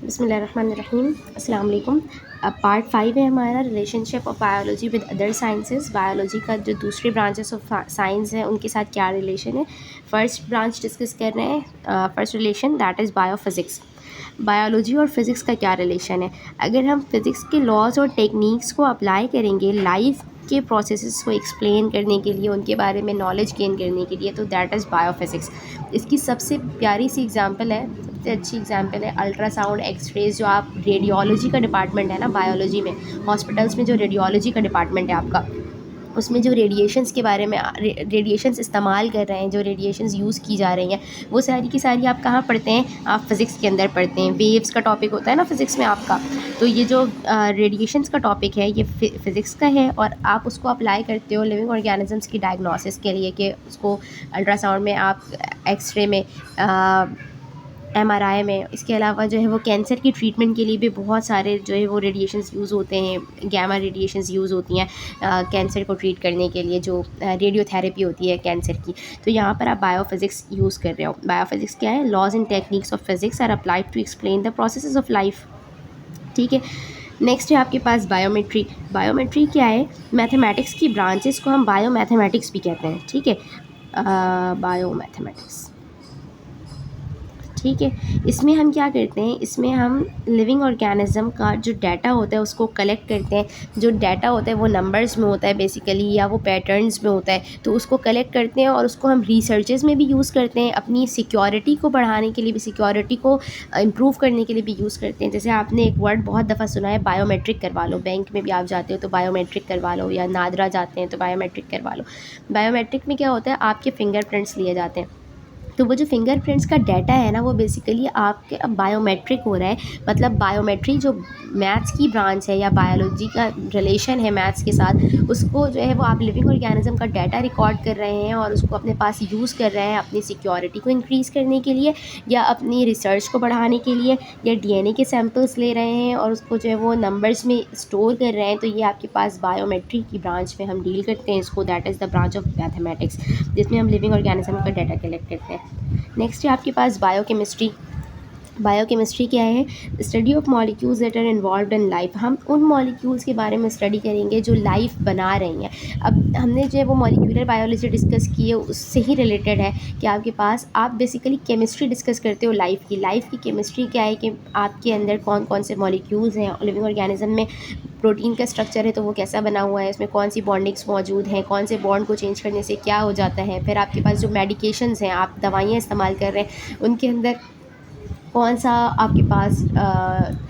बिस्मिल्लाहिर्रहमानिर्रहीम, अस्सलाम वालेकुम। अब पार्ट 5 है हमारा relationship of biology with other sciences. Biology का जो दूसरे ब्रांचेस ऑफ साइंस है उनके साथ क्या रिलेशन है। फर्स्ट ब्रांच डिस्कस कर रहे हैं, first relation that is biophysics. Biology और फिज़िक्स का क्या रिलेशन है। अगर हम फिज़िक्स के लॉज और टेक्निक्स को अप्लाई करेंगे लाइफ के प्रोसेसेस को एक्सप्लेन करने के लिए, उनके बारे में नॉलेज गेन करने के लिए, तो दैट इज़ बायोफिज़िक्स। इसकी सबसे प्यारी सी एग्जांपल है, सबसे अच्छी एग्जांपल है अल्ट्रासाउंड, एक्सरेज। जो आप रेडियोलॉजी का डिपार्टमेंट है ना बायोलॉजी में, हॉस्पिटल्स में जो रेडियोलॉजी का डिपार्टमेंट है आपका, उसमें जो रेडिएशंस के बारे में रेडिएशंस इस्तेमाल कर रहे हैं, जो रेडिएशंस यूज़ की जा रही हैं, वो सारी की सारी आप कहाँ पढ़ते हैं, आप फिज़िक्स के अंदर पढ़ते हैं। वेव्स का टॉपिक होता है ना फिज़िक्स में आपका। तो ये जो रेडिएशंस का टॉपिक है ये फिज़िक्स का है, और आप उसको अप्लाई करते हो लिविंग ऑर्गेनिजम्स की डायग्नोसिस के लिए, कि उसको अल्ट्रासाउंड में, आप एक्सरे में, एमआरआई में। इसके अलावा जो है वो कैंसर की ट्रीटमेंट के लिए भी बहुत सारे जो है वो रेडिएशंस यूज़ होते हैं, गैमा रेडिएशंस यूज़ होती हैं कैंसर को ट्रीट करने के लिए, जो रेडियोथेरेपी होती है कैंसर की। तो यहाँ पर आप बायोफिज़िक्स यूज़ कर रहे हो। बायोफिज़िक्स क्या है, laws and techniques of physics are applied to explain the processes of life. ठीक है। नेक्स्ट है आपके पास बायोमेट्री। बायोमेट्री क्या है, मैथमेटिक्स की ब्रांचेस को हम बायो मैथमेटिक्स भी कहते हैं। ठीक है, बायो मैथमेटिक्स। ठीक है, इसमें हम क्या करते हैं, इसमें हम लिविंग ऑर्गेनिज्म का जो डाटा होता है उसको कलेक्ट करते हैं। जो डाटा होता है वो नंबर्स में होता है बेसिकली, या वो पैटर्न्स में होता है, तो उसको कलेक्ट करते हैं और उसको हम रिसर्चेस में भी यूज़ करते हैं, अपनी सिक्योरिटी को बढ़ाने के लिए भी, सिक्योरिटी को इम्प्रूव करने के लिए भी यूज़ करते हैं। जैसे आपने एक वर्ड बहुत दफ़ा सुना है, बायोमेट्रिक करवा लो। बैंक में भी आप जाते हो तो बायोमेट्रिक करवा लो, या नादरा जाते हैं तो बायोमेट्रिक करवा लो। बायोमेट्रिक में क्या होता है, आपके फिंगरप्रिंट्स लिए जाते हैं। तो वो जो फिंगरप्रिंट्स का डाटा है ना, वो बेसिकली आपके अब बायोमेट्रिक हो रहा है। मतलब बायोमेट्री जो मैथ्स की ब्रांच है, या बायोलॉजी का रिलेशन है मैथ्स के साथ, उसको जो है वो आप लिविंग ऑर्गेनिज्म का डाटा रिकॉर्ड कर रहे हैं और उसको अपने पास यूज़ कर रहे हैं अपनी सिक्योरिटी को इंक्रीज़ करने के लिए, या अपनी रिसर्च को बढ़ाने के लिए, या डीएनए के सैम्पल्स ले रहे हैं और उसको जो है वो नंबर्स में स्टोर कर रहे हैं। तो ये आपके पास बायोमेट्री की ब्रांच में हम डील करते हैं इसको, that is the branch of mathematics, जिसमें हम लिविंग ऑर्गेनिज्म का डाटा कलेक्ट करते हैं। नेक्स्ट है आपके पास बायोकेमिस्ट्री। बायोकेमिस्ट्री क्या है, study of molecules that are involved in life. हम उन मॉलिक्यूल्स के बारे में स्टडी करेंगे जो लाइफ बना रही हैं। अब हमने जो है वो मॉलिक्यूलर बायोलॉजी डिस्कस की है, उससे ही रिलेटेड है कि आपके पास, आप बेसिकली केमिस्ट्री डिस्कस करते हो लाइफ की केमिस्ट्री क्या है, कि आपके अंदर कौन कौन से मॉलिक्यूल्स हैं लिविंग ऑर्गेनिज्म में। प्रोटीन का स्ट्रक्चर है तो वो कैसा बना हुआ है, इसमें कौन सी बॉन्डिंग्स मौजूद हैं, कौन से बॉन्ड को चेंज करने से क्या हो जाता है। फिर आपके पास जो मेडिकेशंस हैं, आप दवाइयाँ इस्तेमाल कर रहे हैं, उनके अंदर कौन सा आपके पास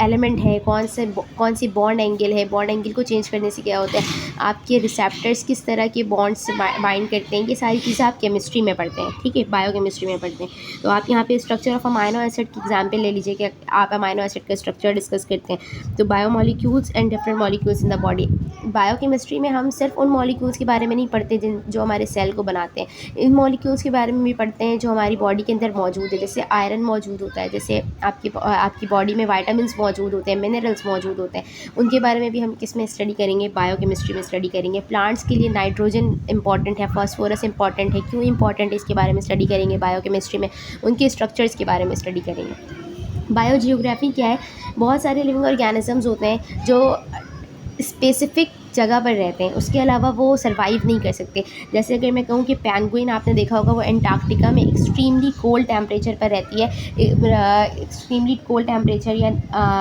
एलिमेंट है, कौन सी बॉन्ड एंगल है, बॉन्ड एंगल को चेंज करने से क्या होता है, आपके रिसेप्टर्स किस तरह के बॉन्ड्स से बाइंड करते हैं। ये सारी चीज़ें आप केमिस्ट्री में पढ़ते हैं। ठीक है, बायोकेमिस्ट्री में पढ़ते हैं। तो आप यहाँ पे स्ट्रक्चर ऑफ अमाइनो एसिड की एग्जांपल ले लीजिए कि आप अमाइनो एसिड का स्ट्रक्चर डिस्कस करते हैं। तो biomolecules and different molecules in the body. Biochemistry में हम सिर्फ उन मॉलिक्यूल्स के बारे में नहीं पढ़ते जो हमारे सेल को बनाते हैं, इन मॉलिक्यूल्स के बारे में भी पढ़ते हैं जो हमारी बॉडी के अंदर मौजूद है। जैसे आयरन मौजूद होता है, जैसे आपकी बॉडी में वाइटामिन्स मौजूद होते हैं, मिनरल्स मौजूद होते हैं, उनके बारे में भी हम किस में स्टडी करेंगे, बायोकेमिस्ट्री में स्टडी करेंगे। प्लांट्स के लिए नाइट्रोजन इंपॉर्टेंट है, फास्फोरस इंपॉर्टेंट है, क्यों इंपॉर्टेंट है इसके बारे में स्टडी करेंगे बायोकेमिस्ट्री में। उनके स्ट्रक्चर्स के बारे में स्टडी करेंगे। बायोजियोग्राफी क्या है, बहुत सारे लिविंग ऑर्गेनिजम्स होते हैं जो स्पेसिफिक जगह पर रहते हैं, उसके अलावा वो सर्वाइव नहीं कर सकते। जैसे अगर मैं कहूँ कि पेंगुइन, आपने देखा होगा, वो एंटार्क्टिका में एक्सट्रीमली कोल्ड टेम्परेचर पर रहती है। एक्सट्रीमली कोल्ड टेम्परेचर या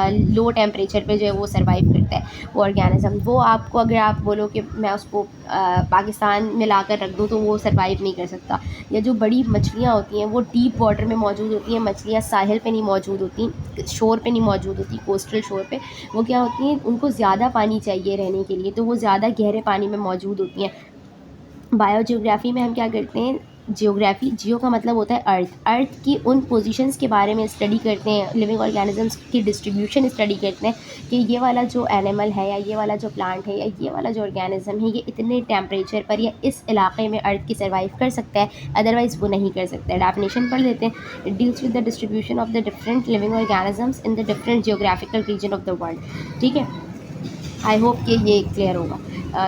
लो टेम्परेचर पे जो है वो सर्वाइव करता है वो ऑर्गेनिज्म। वो आपको, अगर आप बोलो कि मैं उसको पाकिस्तान में ला कर रख दूँ तो वो सर्वाइव नहीं कर सकता। या जो बड़ी मछलियाँ होती हैं वो डीप वाटर में मौजूद होती हैं, मछलियाँ साहिल पे नहीं मौजूद होती, शोर पे नहीं मौजूद होती, कोस्टल शोर पे। वो क्या होती हैं, उनको ज़्यादा पानी चाहिए रहने के लिए, तो वो ज़्यादा गहरे पानी में मौजूद होती हैं। बायोजियोग्राफी में हम क्या करते हैं, जियोग्राफी, जियो का मतलब होता है अर्थ की उन पोजीशंस के बारे में स्टडी करते हैं, लिविंग ऑर्गेनिजम्स की डिस्ट्रीब्यूशन स्टडी करते हैं कि ये वाला जो एनिमल है, या ये वाला जो प्लांट है, या ये वाला जो ऑर्गेनिज्म है, ये इतने टेम्परेचर पर या इस इलाके में अर्थ की सर्वाइव कर सकता है, अदरवाइज़ वो नहीं कर सकता है। डेफिनेशन पढ़ लेते हैं, it deals with the distribution of the different living organisms in the different geographical region of the world. ठीक है, आई होप कि ये क्लियर होगा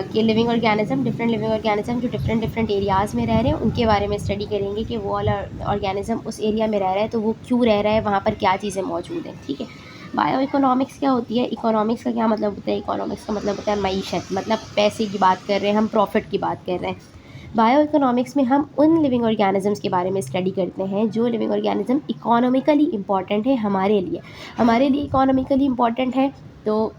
कि living organism, different living organism जो डिफरेंट एरियाज़ में रह रहे हैं, उनके बारे में स्टडी करेंगे कि वो वाला ऑर्गेनिज्म उस एरिया में रह रहा है तो वो क्यों रह रहा है, वहाँ पर क्या चीज़ें मौजूद हैं। ठीक है, बायो इकोनॉमिक्स क्या होती है? इकोनॉमिक्स का क्या मतलब होता है? इकोनॉमिक्स का मतलब होता है मईशत, मतलब पैसे की बात कर रहे हैं हम, प्रॉफिट की बात कर रहे हैं। बायो इकोनॉमिक्स में हम उन लिविंग ऑर्गेनिजम्स के बारे में स्टडी करते हैं जो लिविंग ऑर्गेनिज्म इकोनॉमिकली इम्पॉर्टेंट है हमारे लिए इकोनॉमिकली इम्पॉर्टेंट है। तो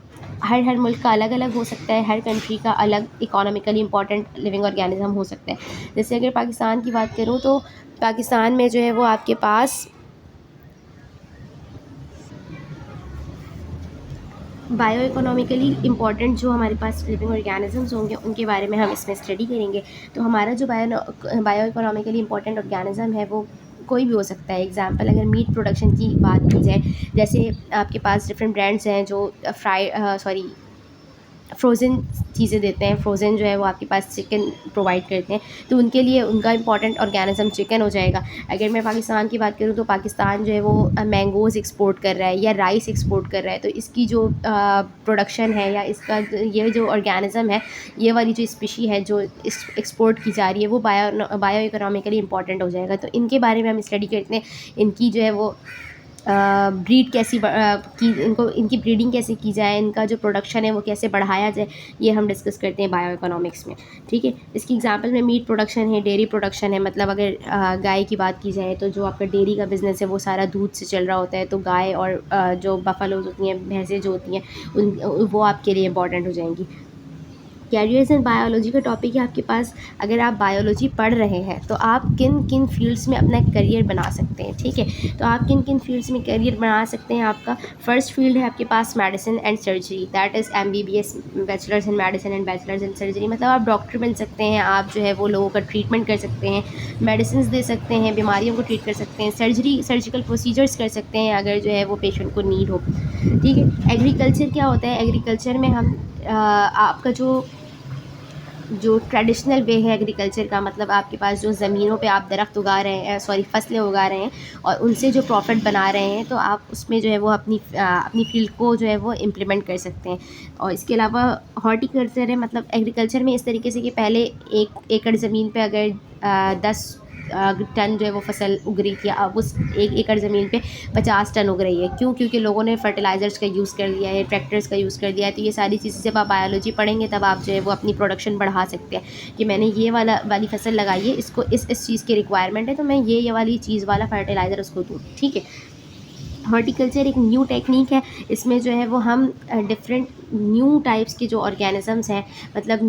हर मुल्क का अलग अलग हो सकता है, हर कंट्री का अलग इकोनॉमिकली इम्पॉर्टेंट लिविंग ऑर्गेनिज्म हो सकता है। जैसे अगर पाकिस्तान की बात करूँ तो पाकिस्तान में जो है वो आपके पास बायो इकोनॉमिकली इम्पॉर्टेंट जो हमारे पास लिविंग ऑर्गेनिजम्स होंगे उनके बारे में हम इसमें स्टडी करेंगे। तो हमारा जो बायो इकोनॉमिकली इम्पॉर्टेंट ऑर्गेनिज्म है वो कोई भी हो सकता है। एग्जांपल अगर मीट प्रोडक्शन की बात की जाए, जैसे आपके पास डिफरेंट ब्रांड्स हैं जो फ्रोज़न चीज़ें देते हैं, फ्रोज़न जो है वो आपके पास चिकन प्रोवाइड करते हैं, तो उनके लिए उनका इंपॉर्टेंट ऑर्गेनिज्म चिकन हो जाएगा। अगर मैं पाकिस्तान की बात करूँ तो पाकिस्तान जो है वो मैंगोज़ एक्सपोर्ट कर रहा है या राइस एक्सपोर्ट कर रहा है, तो इसकी जो प्रोडक्शन है या इसका ये जो ऑर्गेनिज्म है, ये वाली जो स्पीशी है जो एक्सपोर्ट की जा रही है, वो बायो इकोनॉमिकली इंपॉर्टेंट हो जाएगा। तो इनके बारे में हम स्टडी करते हैं, इनकी जो है वो ब्रीड कैसी इनकी ब्रीडिंग कैसे की जाए, इनका जो प्रोडक्शन है वो कैसे बढ़ाया जाए, ये हम डिस्कस करते हैं बायो इकोनॉमिक्स में। ठीक है, इसकी एग्जांपल में मीट प्रोडक्शन है, डेयरी प्रोडक्शन है, मतलब अगर गाय की बात की जाए तो जो आपका डेयरी का बिज़नेस है वो सारा दूध से चल रहा होता है, तो गाय और जो बफलोज होती हैं, भैंसें जो होती हैं, वो आपके लिए इंपॉर्टेंट हो जाएंगी। कैरियर्स इन बायोलॉजी का टॉपिक है आपके पास। अगर आप बायोलॉजी पढ़ रहे हैं तो आप किन किन फील्ड्स में अपना करियर बना सकते हैं। ठीक है, तो आप किन किन फील्ड्स में करियर बना सकते हैं। आपका फर्स्ट फील्ड है आपके पास medicine and surgery, that is MBBS, bachelors in medicine and bachelors in surgery, मतलब आप डॉक्टर बन सकते हैं, आप जो है वो लोगों का ट्रीटमेंट कर सकते हैं, मेडिसिन दे सकते हैं, बीमारियों को ट्रीट कर सकते हैं, सर्जिकल प्रोसीजर्स कर सकते हैं अगर जो है वो पेशेंट को नीड हो। ठीक है, एग्रीकल्चर क्या होता है? एग्रीकल्चर में हम आपका जो ट्रेडिशनल वे है एग्रीकल्चर का, मतलब आपके पास जो ज़मीनों पे आप दरख्त उगा रहे हैं, फसलें उगा रहे हैं और उनसे जो प्रॉफिट बना रहे हैं, तो आप उसमें जो है वो अपनी फील्ड को जो है वो इम्प्लीमेंट कर सकते हैं। और इसके अलावा हॉर्टिकल्चर है, मतलब एग्रीकल्चर में इस तरीके से कि पहले 1 एकड़ ज़मीन पे अगर 10 टन जो है वो फसल उग रही थी, अब उस 1 एकड़ ज़मीन पे 50 टन उग रही है। क्यों? क्योंकि लोगों ने फर्टिलाइज़र्स का यूज़ कर लिया है, ट्रैक्टर्स का यूज़ कर लिया है। तो ये सारी चीज़ें जब आप बायोलॉजी पढ़ेंगे तब आप जो है वो अपनी प्रोडक्शन बढ़ा सकते हैं कि मैंने ये वाली फसल लगाई है, इसको इस चीज़ की रिक्वायरमेंट है, तो मैं ये वाली चीज़ वाला फर्टिलाइज़र उसको दूँ। ठीक है, हॉर्टिकल्चर एक न्यू टेक्निक है, इसमें जो है वो हम डिफरेंट न्यू टाइप्स के जो ऑर्गेनिजम्स हैं, मतलब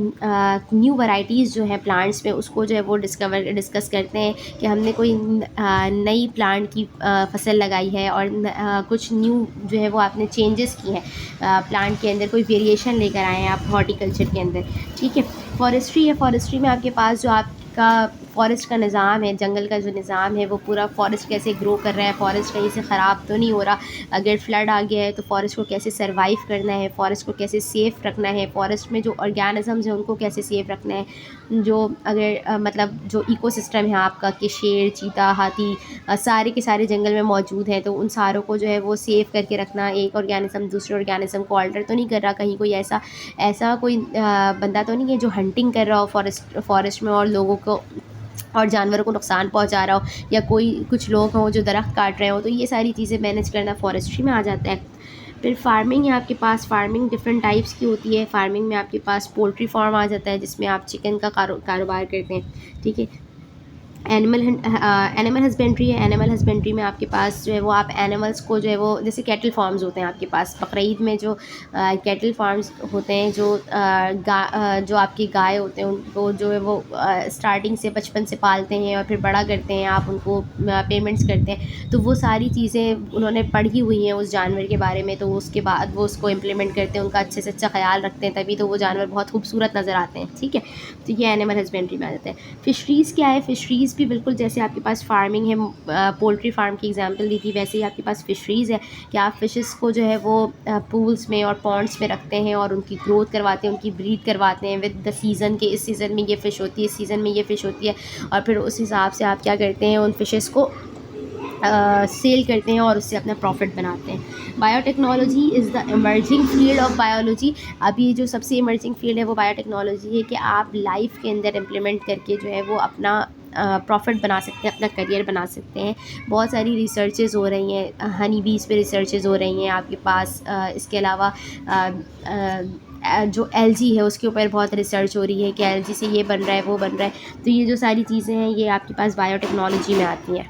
न्यू वैरायटीज़ जो हैं प्लांट्स में, उसको जो है वो डिस्कस करते हैं कि हमने कोई नई प्लांट की फसल लगाई है और कुछ न्यू जो है वो आपने चेंजेस की हैं प्लांट के अंदर, कोई वेरिएशन लेकर आए हैं आप हॉर्टिकल्चर के अंदर। ठीक है, फॉरेस्ट्री है, फॉरेस्ट्री में आपके पास जो आपका फॉरेस्ट का निज़ाम है, जंगल का जो निज़ाम है, वो पूरा फॉरेस्ट कैसे ग्रो कर रहा है, फॉरेस्ट कहीं से ख़राब तो नहीं हो रहा, अगर फ्लड आ गया है तो फॉरेस्ट को कैसे सर्वाइव करना है, फॉरेस्ट को कैसे सेफ़ रखना है, फॉरेस्ट में जो ऑर्गेनिजम्स हैं उनको कैसे सेफ़ रखना है, जो अगर मतलब जो इकोसिस्टम है आपका कि शेर, चीता, हाथी सारे के सारे जंगल में मौजूद हैं, तो उन सारों को जो है वो सेफ़ करके रखना। एक ऑर्गेनिज़म दूसरे ऑर्गेनिज़म को ऑल्टर तो नहीं कर रहा, कहीं कोई ऐसा कोई बंदा तो नहीं है जो हंटिंग कर रहा हो फॉरेस्ट में और लोगों को और जानवरों को नुकसान पहुंचा रहा हो, या कुछ लोग हों जो दरख्त काट रहे हो, तो ये सारी चीज़ें मैनेज करना फॉरेस्ट्री में आ जाता है। फिर फार्मिंग है आपके पास, फार्मिंग डिफरेंट टाइप्स की होती है। फार्मिंग में आपके पास पोल्ट्री फार्म आ जाता है जिसमें आप चिकन का कारोबार करते हैं। ठीक है, एनिमल हस्बेंड्री है, एनिमल हस्बेंड्री में आपके पास जो है वो आप एनिमल्स को जो है वो, जैसे कैटल फार्म्स होते हैं आपके पास, बकरीद में जो कैटल फार्म्स होते हैं, जो आपकी गाय होते हैं उनको जो है वो स्टार्टिंग से बचपन से पालते हैं और फिर बड़ा करते हैं, आप उनको पेमेंट्स करते हैं, तो वो सारी चीज़ें उन्होंने पढ़ी हुई हैं उस जानवर के बारे में, तो उसके बाद वो उसको इम्प्लीमेंट करते हैं, उनका अच्छे से अच्छा ख्याल रखते हैं, तभी तो वो जानवर बहुत खूबसूरत नज़र आते हैं। ठीक है, तो ये एनिमल हस्बेंड्री में आ जाता है। फ़िशरीज़ क्या है? फ़िशरीज़ भी बिल्कुल जैसे आपके पास फार्मिंग है, पोल्ट्री फार्म की एग्जांपल दी थी, वैसे ही आपके पास फ़िशरीज़ है कि आप फ़िशेस को जो है वो पूल्स में और पॉन्ड्स में रखते हैं और उनकी ग्रोथ करवाते हैं, उनकी ब्रीड करवाते हैं विद द सीज़न के, इस सीज़न में ये फ़िश होती है, इस सीज़न में ये फ़िश होती है, और फिर उस हिसाब से आप क्या करते हैं, उन फ़िशेस को सेल करते हैं और उससे अपना प्रॉफिट बनाते हैं। Biotechnology is the emerging field of biology. अभी जो सबसे इमर्जिंग फील्ड है वो बायोटेक्नोलॉजी है कि आप लाइफ के अंदर इम्प्लीमेंट करके जो है वो अपना प्रॉफिट बना सकते हैं, अपना करियर बना सकते हैं। बहुत सारी रिसर्चेज़ हो रही हैं, हनी बीज़ पे रिसर्चेज़ हो रही हैं आपके पास। इसके अलावा जो एलजी है उसके ऊपर बहुत रिसर्च हो रही है कि एलजी से ये बन रहा है, वो बन रहा है। तो ये जो सारी चीज़ें हैं ये आपके पास बायोटेक्नोलॉजी में आती हैं।